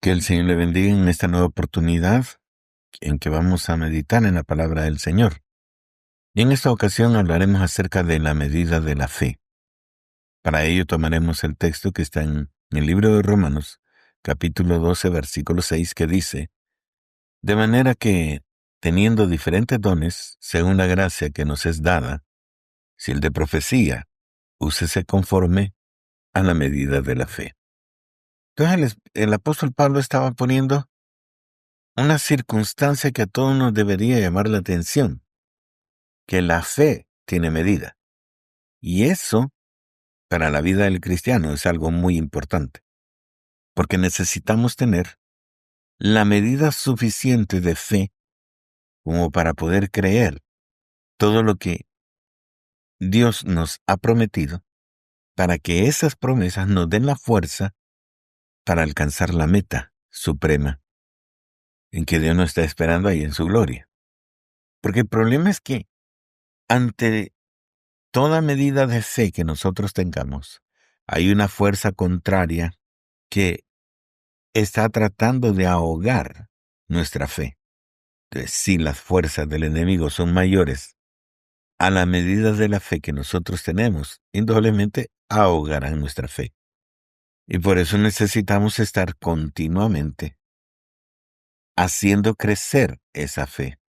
Que el Señor le bendiga en esta nueva oportunidad en que vamos a meditar en la palabra del Señor. Y en esta ocasión hablaremos acerca de la medida de la fe. Para ello tomaremos el texto que está en el libro de Romanos, capítulo 12, versículo 6, que dice: De manera que, teniendo diferentes dones, según la gracia que nos es dada, si el de profecía, úsese conforme a la medida de la fe. Entonces el apóstol Pablo estaba poniendo una circunstancia que a todos nos debería llamar la atención, que la fe tiene medida. Y eso, para la vida del cristiano, es algo muy importante, porque necesitamos tener la medida suficiente de fe como para poder creer todo lo que Dios nos ha prometido, para que esas promesas nos den la fuerza para alcanzar la meta suprema en que Dios nos está esperando ahí en su gloria. Porque el problema es que ante toda medida de fe que nosotros tengamos, hay una fuerza contraria que está tratando de ahogar nuestra fe. Entonces, si las fuerzas del enemigo son mayores a la medida de la fe que nosotros tenemos, indudablemente ahogarán nuestra fe. Y por eso necesitamos estar continuamente haciendo crecer esa fe,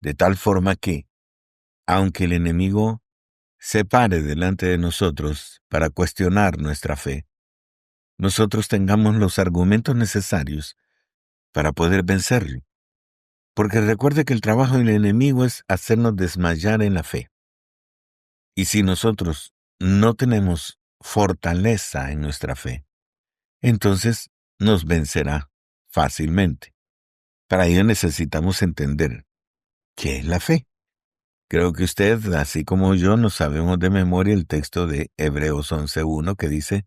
de tal forma que, aunque el enemigo se pare delante de nosotros para cuestionar nuestra fe, nosotros tengamos los argumentos necesarios para poder vencerlo. Porque recuerde que el trabajo del enemigo es hacernos desmayar en la fe. Y si nosotros no tenemos fortaleza en nuestra fe, entonces nos vencerá fácilmente. Para ello necesitamos entender qué es la fe. Creo que usted, así como yo, no sabemos de memoria el texto de Hebreos 11:1 que dice: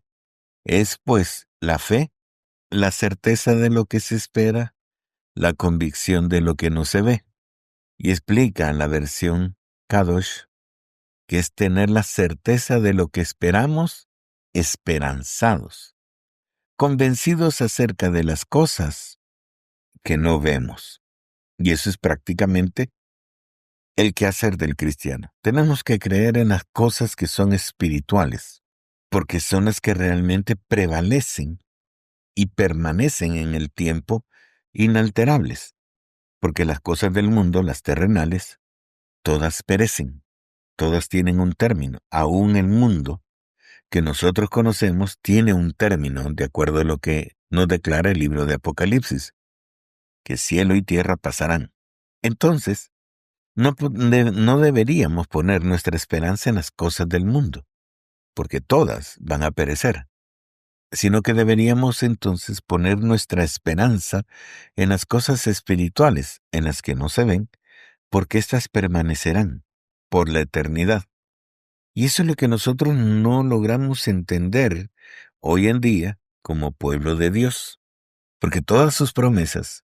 Es pues la fe, la certeza de lo que se espera, la convicción de lo que no se ve. Y explica en la versión Kadosh que es tener la certeza de lo que esperamos, esperanzados, convencidos acerca de las cosas que no vemos. Y eso es prácticamente el quehacer del cristiano. Tenemos que creer en las cosas que son espirituales, porque son las que realmente prevalecen y permanecen en el tiempo inalterables, porque las cosas del mundo, las terrenales, todas perecen, todas tienen un término. Aún el mundo que nosotros conocemos tiene un término, de acuerdo a lo que nos declara el libro de Apocalipsis, que cielo y tierra pasarán. Entonces, no deberíamos poner nuestra esperanza en las cosas del mundo, porque todas van a perecer, sino que deberíamos entonces poner nuestra esperanza en las cosas espirituales, en las que no se ven, porque éstas permanecerán por la eternidad. Y eso es lo que nosotros no logramos entender hoy en día como pueblo de Dios, porque todas sus promesas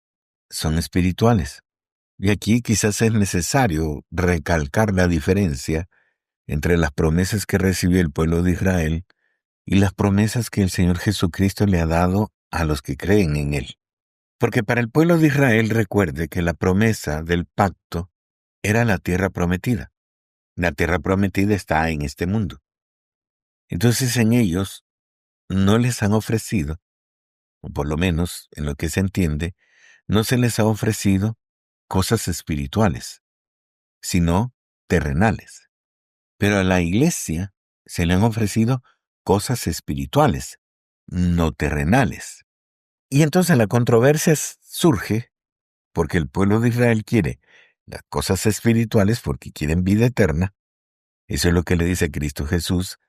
son espirituales. Y aquí quizás es necesario recalcar la diferencia entre las promesas que recibió el pueblo de Israel y las promesas que el Señor Jesucristo le ha dado a los que creen en Él. Porque para el pueblo de Israel, recuerde que la promesa del pacto era la tierra prometida. La tierra prometida está en este mundo. Entonces en ellos no les han ofrecido, o por lo menos en lo que se entiende, no se les ha ofrecido cosas espirituales, sino terrenales. Pero a la iglesia se le han ofrecido cosas espirituales, no terrenales. Y entonces la controversia surge porque el pueblo de Israel quiere las cosas espirituales porque quieren vida eterna. Eso es lo que le dice Cristo Jesús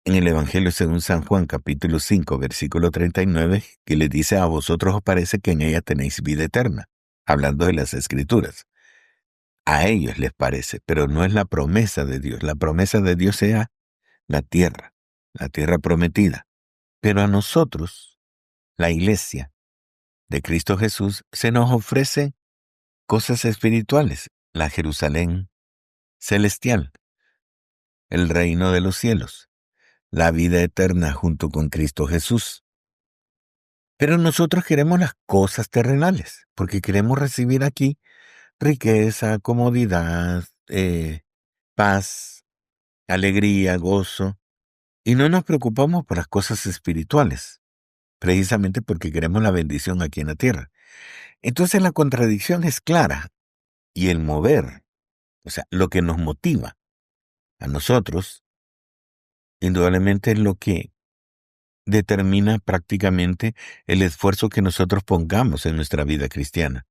en el Evangelio según San Juan, capítulo 5, versículo 39, que le dice: a vosotros os parece que en ella tenéis vida eterna, hablando de las Escrituras. A ellos les parece, pero no es la promesa de Dios. La promesa de Dios sea la tierra prometida. Pero a nosotros, la iglesia de Cristo Jesús, se nos ofrece cosas espirituales, la Jerusalén celestial, el reino de los cielos, la vida eterna junto con Cristo Jesús. Pero nosotros queremos las cosas terrenales, porque queremos recibir aquí riqueza, comodidad, paz, alegría, gozo, y no nos preocupamos por las cosas espirituales, precisamente porque queremos la bendición aquí en la tierra. Entonces la contradicción es clara, y el mover, o sea, lo que nos motiva a nosotros, indudablemente es lo que determina prácticamente el esfuerzo que nosotros pongamos en nuestra vida cristiana.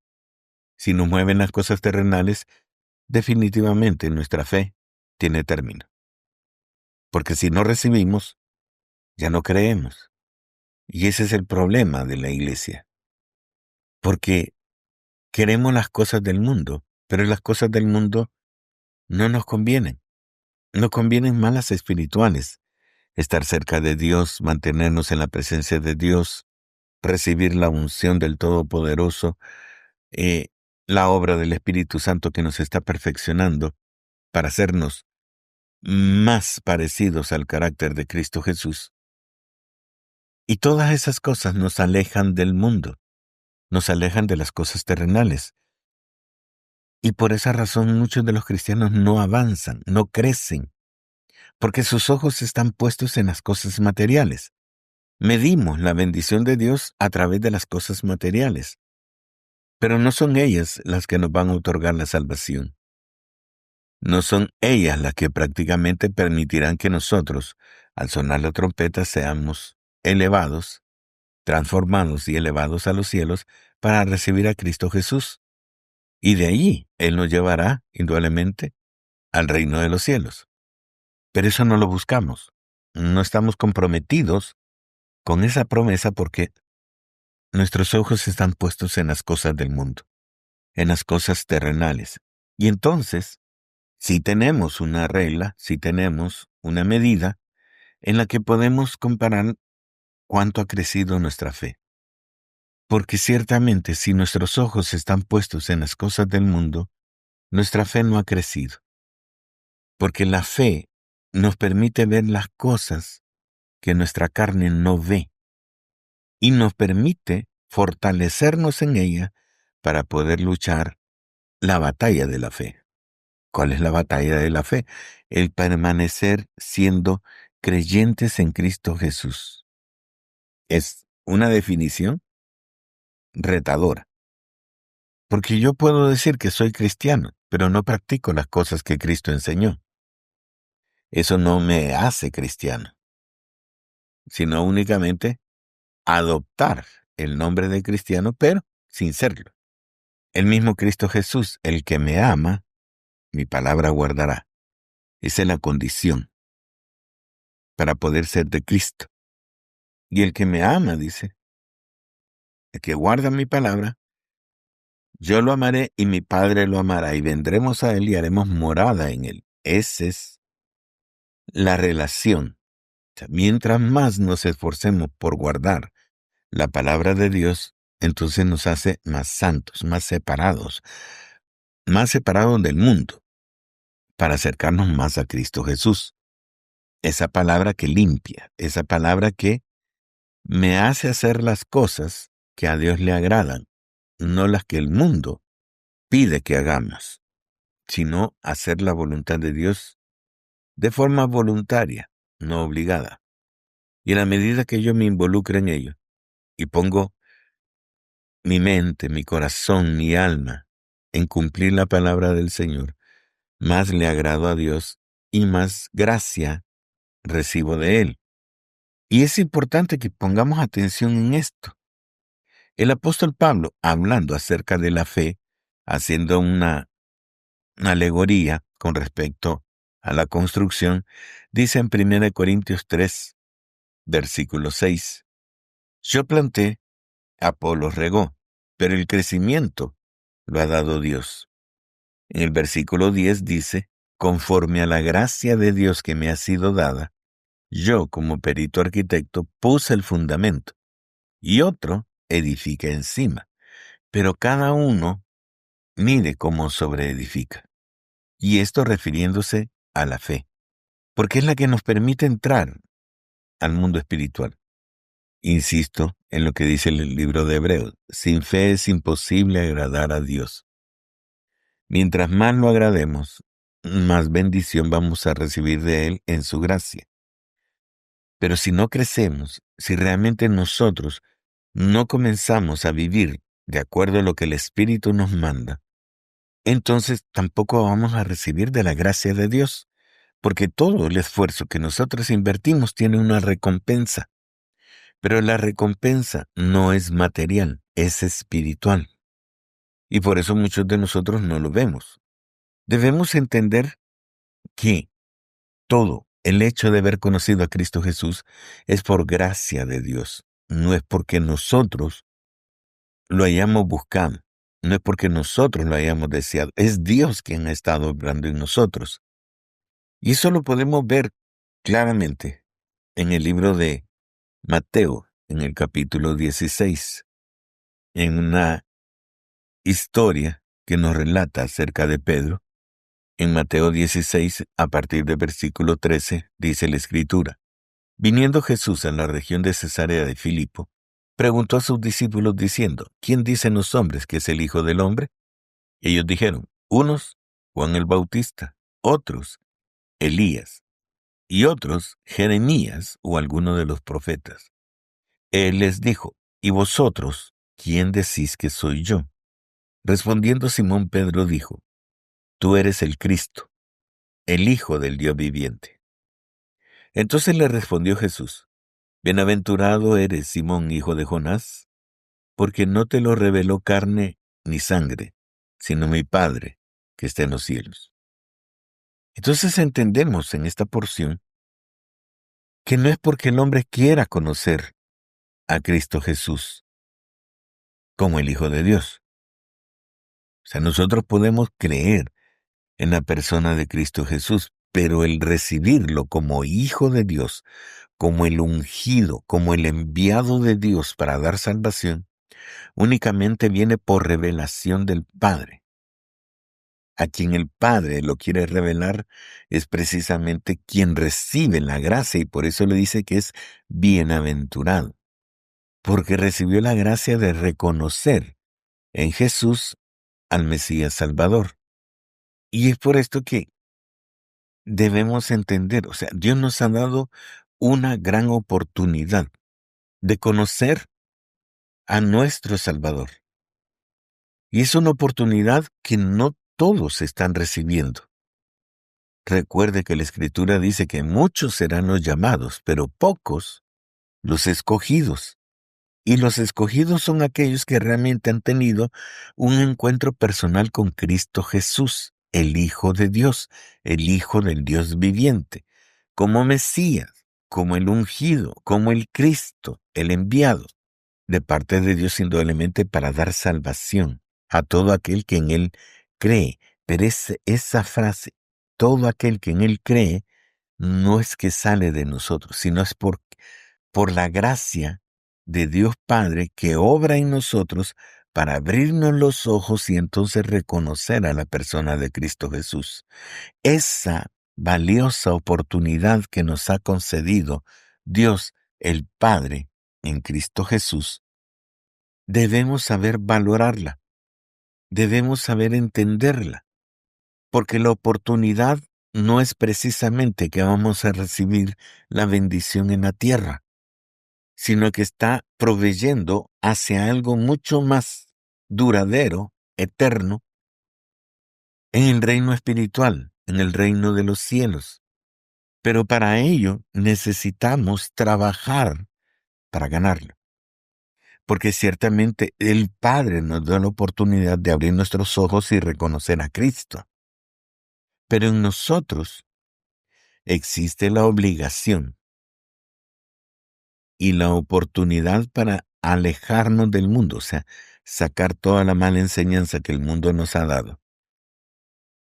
Si nos mueven las cosas terrenales, definitivamente nuestra fe tiene término. Porque si no recibimos, ya no creemos. Y ese es el problema de la iglesia. Porque queremos las cosas del mundo, pero las cosas del mundo no nos convienen. Nos convienen más las espirituales. Estar cerca de Dios, mantenernos en la presencia de Dios, recibir la unción del Todopoderoso, la obra del Espíritu Santo que nos está perfeccionando para hacernos más parecidos al carácter de Cristo Jesús. Y todas esas cosas nos alejan del mundo, nos alejan de las cosas terrenales. Y por esa razón muchos de los cristianos no avanzan, no crecen, porque sus ojos están puestos en las cosas materiales. Medimos la bendición de Dios a través de las cosas materiales, pero no son ellas las que nos van a otorgar la salvación. No son ellas las que prácticamente permitirán que nosotros, al sonar la trompeta, seamos elevados, transformados y elevados a los cielos para recibir a Cristo Jesús. Y de allí Él nos llevará, indudablemente, al reino de los cielos. Pero eso no lo buscamos. No estamos comprometidos con esa promesa porque nuestros ojos están puestos en las cosas del mundo, en las cosas terrenales. Y entonces, si tenemos una regla, si tenemos una medida en la que podemos comparar cuánto ha crecido nuestra fe. Porque ciertamente si nuestros ojos están puestos en las cosas del mundo, nuestra fe no ha crecido. Porque la fe nos permite ver las cosas que nuestra carne no ve y nos permite fortalecernos en ella para poder luchar la batalla de la fe. ¿Cuál es la batalla de la fe? El permanecer siendo creyentes en Cristo Jesús. Es una definición retadora. Porque yo puedo decir que soy cristiano, pero no practico las cosas que Cristo enseñó. Eso no me hace cristiano, sino únicamente adoptar el nombre de cristiano, pero sin serlo. El mismo Cristo Jesús, el que me ama, mi palabra guardará. Esa es la condición para poder ser de Cristo. Y el que me ama, dice, el que guarda mi palabra, yo lo amaré y mi Padre lo amará, y vendremos a él y haremos morada en él. Esa es la relación. O sea, mientras más nos esforcemos por guardar la palabra de Dios, entonces nos hace más santos, más separados del mundo, para acercarnos más a Cristo Jesús. Esa palabra que limpia, esa palabra que me hace hacer las cosas que a Dios le agradan, no las que el mundo pide que hagamos, sino hacer la voluntad de Dios de forma voluntaria, no obligada. Y en la medida que yo me involucre en ello y pongo mi mente, mi corazón, mi alma en cumplir la palabra del Señor, más le agrado a Dios y más gracia recibo de Él. Y es importante que pongamos atención en esto. El apóstol Pablo, hablando acerca de la fe, haciendo una alegoría con respecto a la construcción, dice en 1 Corintios 3, versículo 6, yo planté, Apolos regó, pero el crecimiento lo ha dado Dios. En el versículo 10 dice, conforme a la gracia de Dios que me ha sido dada, yo como perito arquitecto puse el fundamento, y otro edifica encima, pero cada uno mire cómo sobreedifica. Y esto refiriéndose a la fe, porque es la que nos permite entrar al mundo espiritual. Insisto, en lo que dice el libro de Hebreos. Sin fe es imposible agradar a Dios. Mientras más lo agrademos, más bendición vamos a recibir de Él en su gracia. Pero si no crecemos, si realmente nosotros no comenzamos a vivir de acuerdo a lo que el Espíritu nos manda, entonces tampoco vamos a recibir de la gracia de Dios, porque todo el esfuerzo que nosotros invertimos tiene una recompensa. Pero la recompensa no es material, es espiritual. Y por eso muchos de nosotros no lo vemos. Debemos entender que todo el hecho de haber conocido a Cristo Jesús es por gracia de Dios. No es porque nosotros lo hayamos buscado. No es porque nosotros lo hayamos deseado. Es Dios quien ha estado obrando en nosotros. Y eso lo podemos ver claramente en el libro de Mateo, en el capítulo 16, en una historia que nos relata acerca de Pedro. En Mateo 16, a partir del versículo 13, dice la Escritura: Viniendo Jesús a la región de Cesarea de Filipo, preguntó a sus discípulos diciendo: ¿Quién dicen los hombres que es el Hijo del Hombre? Ellos dijeron: unos, Juan el Bautista; otros, Elías; y otros, Jeremías o alguno de los profetas. Él les dijo: ¿Y vosotros, quién decís que soy yo? Respondiendo Simón Pedro dijo: Tú eres el Cristo, el Hijo del Dios viviente. Entonces le respondió Jesús: Bienaventurado eres, Simón, hijo de Jonás, porque no te lo reveló carne ni sangre, sino mi Padre que está en los cielos. Entonces entendemos en esta porción que no es porque el hombre quiera conocer a Cristo Jesús como el Hijo de Dios. O sea, nosotros podemos creer en la persona de Cristo Jesús, pero el recibirlo como Hijo de Dios, como el ungido, como el enviado de Dios para dar salvación, únicamente viene por revelación del Padre. A quien el Padre lo quiere revelar es precisamente quien recibe la gracia, y por eso le dice que es bienaventurado, porque recibió la gracia de reconocer en Jesús al Mesías Salvador. Y es por esto que debemos entender, o sea, Dios nos ha dado una gran oportunidad de conocer a nuestro Salvador. Y es una oportunidad que no todos están recibiendo. Recuerde que la Escritura dice que muchos serán los llamados, pero pocos los escogidos. Y los escogidos son aquellos que realmente han tenido un encuentro personal con Cristo Jesús, el Hijo de Dios, el Hijo del Dios viviente, como Mesías, como el ungido, como el Cristo, el enviado, de parte de Dios indudablemente para dar salvación a todo aquel que en Él cree. Pero esa frase, todo aquel que en Él cree, no es que sale de nosotros, sino es por la gracia de Dios Padre que obra en nosotros para abrirnos los ojos y entonces reconocer a la persona de Cristo Jesús. Esa valiosa oportunidad que nos ha concedido Dios el Padre en Cristo Jesús, debemos saber valorarla, debemos saber entenderla, porque la oportunidad no es precisamente que vamos a recibir la bendición en la tierra, sino que está proveyendo hacia algo mucho más duradero, eterno, en el reino espiritual, en el reino de los cielos. Pero para ello necesitamos trabajar para ganarlo. Porque ciertamente el Padre nos da la oportunidad de abrir nuestros ojos y reconocer a Cristo. Pero en nosotros existe la obligación y la oportunidad para alejarnos del mundo, o sea, sacar toda la mala enseñanza que el mundo nos ha dado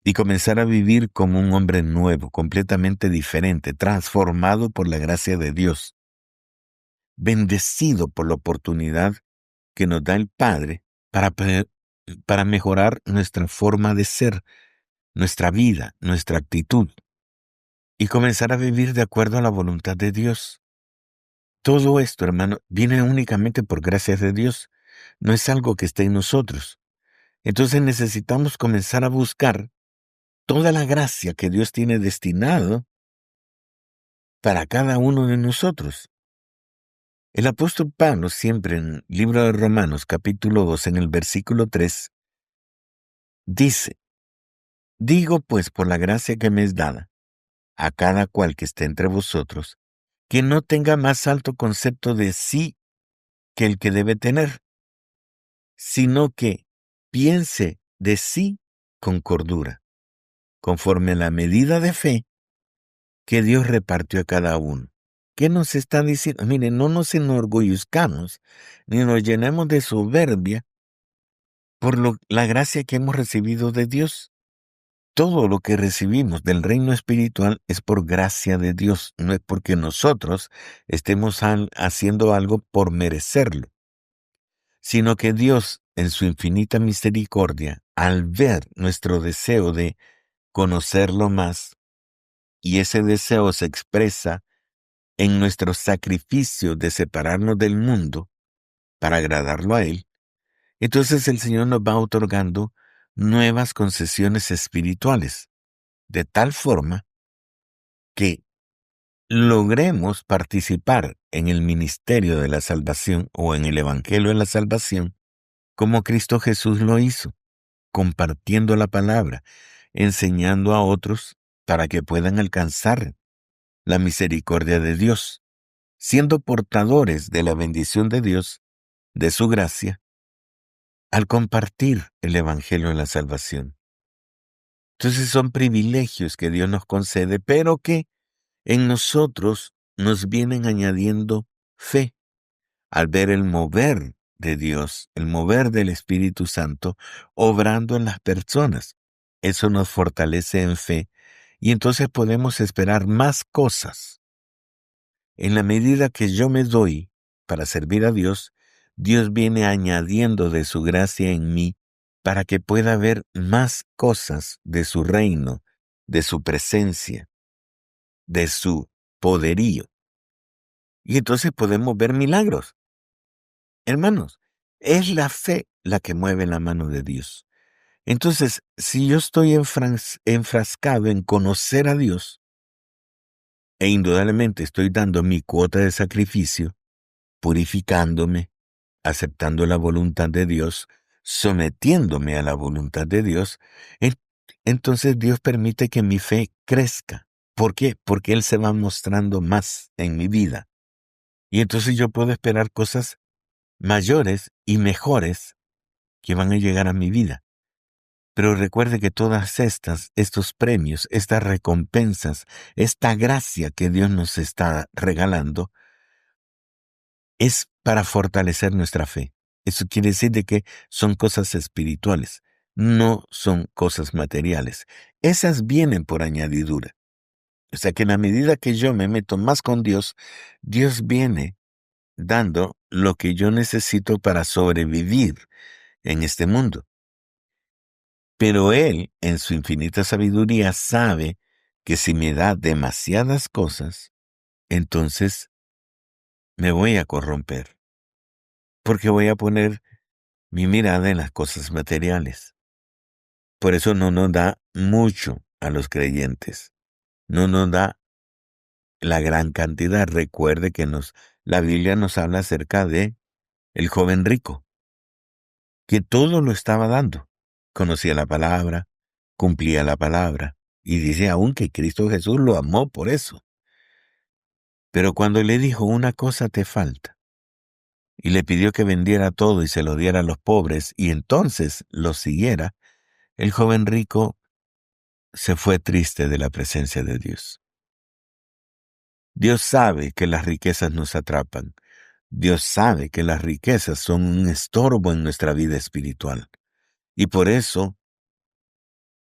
y comenzar a vivir como un hombre nuevo, completamente diferente, transformado por la gracia de Dios, bendecido por la oportunidad que nos da el Padre para mejorar nuestra forma de ser, nuestra vida, nuestra actitud, y comenzar a vivir de acuerdo a la voluntad de Dios. Todo esto, hermano, viene únicamente por gracias de Dios. No es algo que esté en nosotros. Entonces necesitamos comenzar a buscar toda la gracia que Dios tiene destinado para cada uno de nosotros. El apóstol Pablo siempre en el libro de Romanos, capítulo 2, en el versículo 3, dice: digo pues por la gracia que me es dada, a cada cual que esté entre vosotros, que no tenga más alto concepto de sí que el que debe tener, sino que piense de sí con cordura, conforme a la medida de fe que Dios repartió a cada uno. ¿Qué nos está diciendo? Miren, no nos enorgullezcamos ni nos llenemos de soberbia por la gracia que hemos recibido de Dios. Todo lo que recibimos del reino espiritual es por gracia de Dios, no es porque nosotros estemos haciendo algo por merecerlo, sino que Dios, en su infinita misericordia, al ver nuestro deseo de conocerlo más, y ese deseo se expresa en nuestro sacrificio de separarnos del mundo para agradarlo a Él, entonces el Señor nos va otorgando nuevas concesiones espirituales, de tal forma que logremos participar en el ministerio de la salvación o en el evangelio de la salvación como Cristo Jesús lo hizo, compartiendo la palabra, enseñando a otros para que puedan alcanzar la misericordia de Dios, siendo portadores de la bendición de Dios, de su gracia, al compartir el evangelio de la salvación. Entonces son privilegios que Dios nos concede, pero que en nosotros nos vienen añadiendo fe al ver el mover de Dios, el mover del Espíritu Santo, obrando en las personas. Eso nos fortalece en fe y entonces podemos esperar más cosas. En la medida que yo me doy para servir a Dios, Dios viene añadiendo de su gracia en mí para que pueda ver más cosas de su reino, de su presencia, de su poderío. Y entonces podemos ver milagros. Hermanos, es la fe la que mueve la mano de Dios. Entonces, si yo estoy enfrascado en conocer a Dios, e indudablemente estoy dando mi cuota de sacrificio, purificándome, aceptando la voluntad de Dios, sometiéndome a la voluntad de Dios, entonces Dios permite que mi fe crezca. ¿Por qué? Porque Él se va mostrando más en mi vida. Y entonces yo puedo esperar cosas mayores y mejores que van a llegar a mi vida. Pero recuerde que todas estos premios, estas recompensas, esta gracia que Dios nos está regalando, es para fortalecer nuestra fe. Eso quiere decir de que son cosas espirituales, no son cosas materiales. Esas vienen por añadidura. O sea que en la medida que yo me meto más con Dios, Dios viene dando lo que yo necesito para sobrevivir en este mundo. Pero Él, en su infinita sabiduría, sabe que si me da demasiadas cosas, entonces me voy a corromper, porque voy a poner mi mirada en las cosas materiales. Por eso no nos da mucho a los creyentes, no nos da la gran cantidad. Recuerde que la Biblia nos habla acerca de el joven rico, que todo lo estaba dando. Conocía la palabra, cumplía la palabra, y dice aún que Cristo Jesús lo amó por eso. Pero cuando le dijo, una cosa te falta, y le pidió que vendiera todo y se lo diera a los pobres, y entonces lo siguiera, el joven rico se fue triste de la presencia de Dios. Dios sabe que las riquezas nos atrapan. Dios sabe que las riquezas son un estorbo en nuestra vida espiritual. Y por eso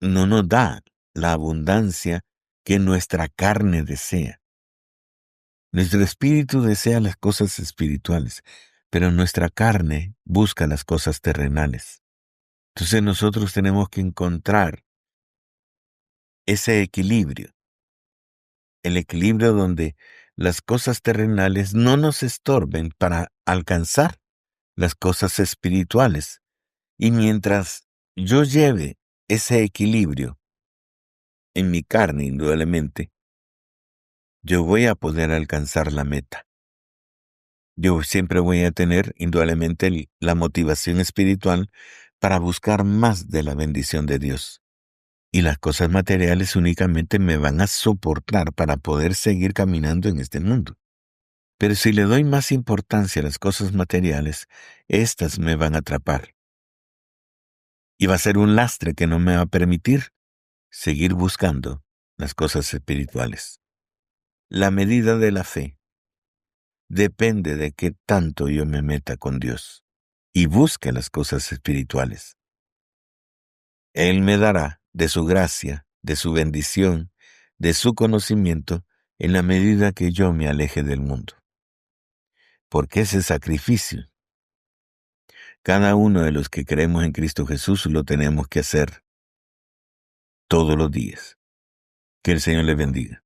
no nos da la abundancia que nuestra carne desea. Nuestro espíritu desea las cosas espirituales, pero nuestra carne busca las cosas terrenales. Entonces nosotros tenemos que encontrar ese equilibrio, el equilibrio donde las cosas terrenales no nos estorben para alcanzar las cosas espirituales. Y mientras yo lleve ese equilibrio en mi carne, indudablemente, yo voy a poder alcanzar la meta. Yo siempre voy a tener, indudablemente, la motivación espiritual para buscar más de la bendición de Dios. Y las cosas materiales únicamente me van a soportar para poder seguir caminando en este mundo. Pero si le doy más importancia a las cosas materiales, éstas me van a atrapar. Y va a ser un lastre que no me va a permitir seguir buscando las cosas espirituales. La medida de la fe depende de qué tanto yo me meta con Dios y busque las cosas espirituales. Él me dará de su gracia, de su bendición, de su conocimiento, en la medida que yo me aleje del mundo. Porque ese sacrificio, cada uno de los que creemos en Cristo Jesús lo tenemos que hacer todos los días. Que el Señor le bendiga.